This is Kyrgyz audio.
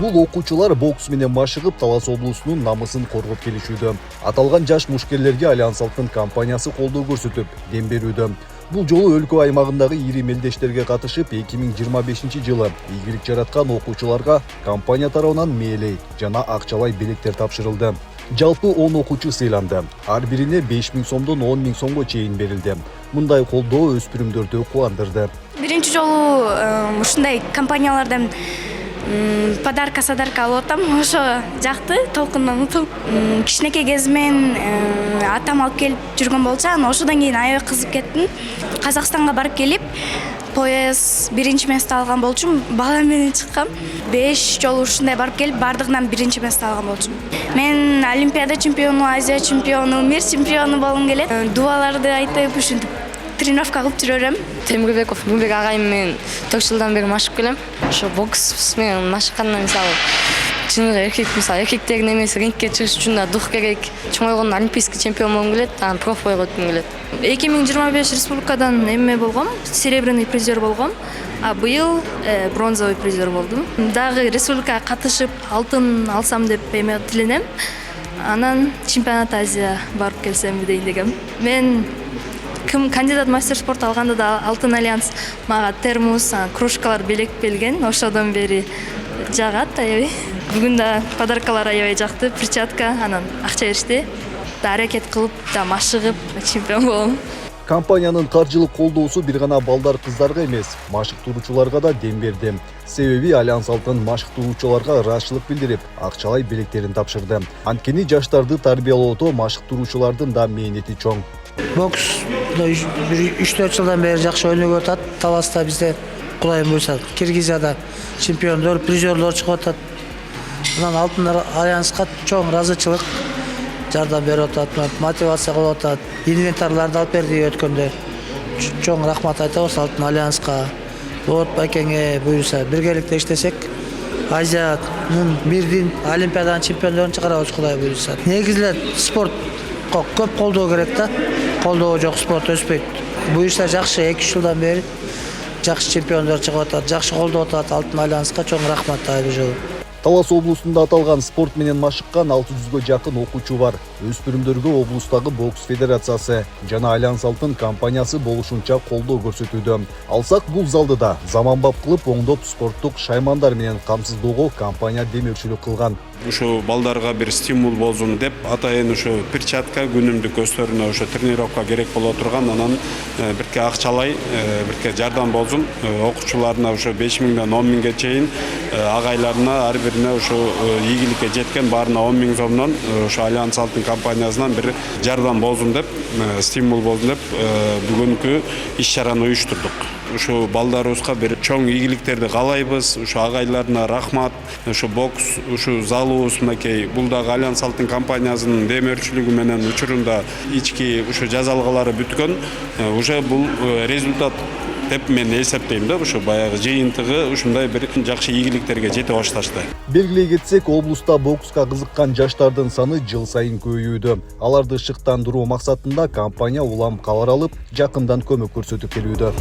Бул окуучулар бокс менен машыгып Талас облусунун намысын коргоп келишүүдө. Аталган жаш мушкерлерге Альянс Алтын компаниясы колдоо көрсөтүп, дем берүүдө. Бул жолу өлкө аймагындагы ири мелдештерге катышып 2025 жылы ийгилик жараткан окуучуларга компания тарабынан мээлей жана акчалай белектер тапшырылды. Жалпы 10 окуучу сыйланды. Ар бирине 5000 сомдон 10.000 сомго чейин берилди. Мындай колдоо өспүрүмдөрдү кубандырды. Биринчи жолу ушундай компаниялардан подарка алып атам. Ошо жакты, толкундан утуп. Кичинекей кезимен атам алып келип жүргөн болчу, анан ошодон кийин аябай кызып кеттим. Казакстанга барып келип, пояс биринчи место алган болчумун. Бала менен чыккам. 5 жолу ушундай барып келип, бардыгынан биринчи место алган болчумун. Мен Олимпиада чемпиону, Азия чемпиону, мир чемпиону болгум келет. Дуаларды айтып, ушинтип тренировка кылып жүрөм. Темирбеков Мурбек агайым менен 4 жылдан бери машыгып келем. Ошо бокс менен машыккандан мисалы чыныгы эркек, мисалы эркектердин эмеси рингке чыгыш үчүн да дух керек. Чоңойгондо олимпийский чемпион болгум келет, анан профбойго өткүм келет. 2025 республикадан эме болгом, серебряный призер болгом. А быйыл бронзовый призер болдум. Дагы республикага катышып алтын алсам деп эме тиленем. Анан чемпионат Азия барып келсем дейин дегем. Мен кандидат мастер спорт алганда да Алтын Альянс мага термос, кружкалар белек берген. Ошодон бери жагат аябай. Бүгүн да подаркалар аябай жакты, перчатка, анан акча беришти. Аракет кылып да машыгып чемпион болом. Компаниянын каржылык колдоосу бир гана балдар кыздарга эмес, машыктыруучуларга да дем берди. Себеби Альянс Алтын машыктыруучуларга ыраазычылык билдирип, акчалай белектерин тапшырды. Анткени жаштарды тарбиялоодо машыктыруучулардын да мээнети чоң. Бокс 3-4 жылдан бери жакшы өнүгүп атат. Таласта бизде Кудайым буйрса Киргизияда чемпиондор, призерлор чыгып атат. Анан Алтын Альянска чоң ыраазычылык жардам берип атат, мотивация кылып атат. Инвентарларды алып берди өткөндө. Чоң рахмат айтабыз Алтын Альянска. Болот Байкеңе буйрса биргеликте иштесек, Азиянын бирдин Олимпиаданын чемпиондорун чыгарабыз Кудай буйрса. Негизинен спорт көп колдоо керек да. Колдоо жок спорт өспөйт. Буйрса жакшы 2 жылдан бери жакшы чемпиондор чыгып атат, жакшы колдоо атат Алтын Альянска чоң рахмат бул жолу. Талас облусунда аталган спорт менен машыккан 600га жакын окуучу бар. Өспүрүмдөргө облустагы бокс федерациясы жана Альянс Алтын компаниясы болушунча колдоо көрсөтүүдө. Алсак бул залды да заманбап кылып оңдоп спорттук шаймандар менен камсыздоого компания демөкчүлүк кылган. Ушу балдарга бир стимул болсун деп атайын ушу перчатка күнүмдүк өздөрүнө ушу тренировка керек боло турган, анан бирке акчалай бирке жардам болсун окуучуларына ушу 5000ден 10.000ге чейин агайларына ар бирине ушу ийгиликке жеткен баарына 10.000 сомдон ушу Альянс Алтын компаниясынан бир жардам болсун деп, стимул болсун деп бүгүнкү иш-чараны уюштурдук. Ушу балдарыбызга бир чоң ийгиликтерди каалайбыз. Ушу агайларына рахмат. Ушу бокс, ушу залыбыз мынакей бул дагы Альянс Алтын компаниясынын демөөрчүлүгү менен учурунда ички ушу жазалгалары бүткөн. Уже бул результат деп мен эсептейм да, ушу баягы жыйынтыгы ушундай бир жакшы ийгиликтерге жете башташты. Белгилей кетсек, облуста бокска кызыккан жаштардын саны жыл сайын көбөйүүдө. Аларды шыктандыруу максатында компания улам кабар алып, жакындан көмөк көрсөтүп келүүдө.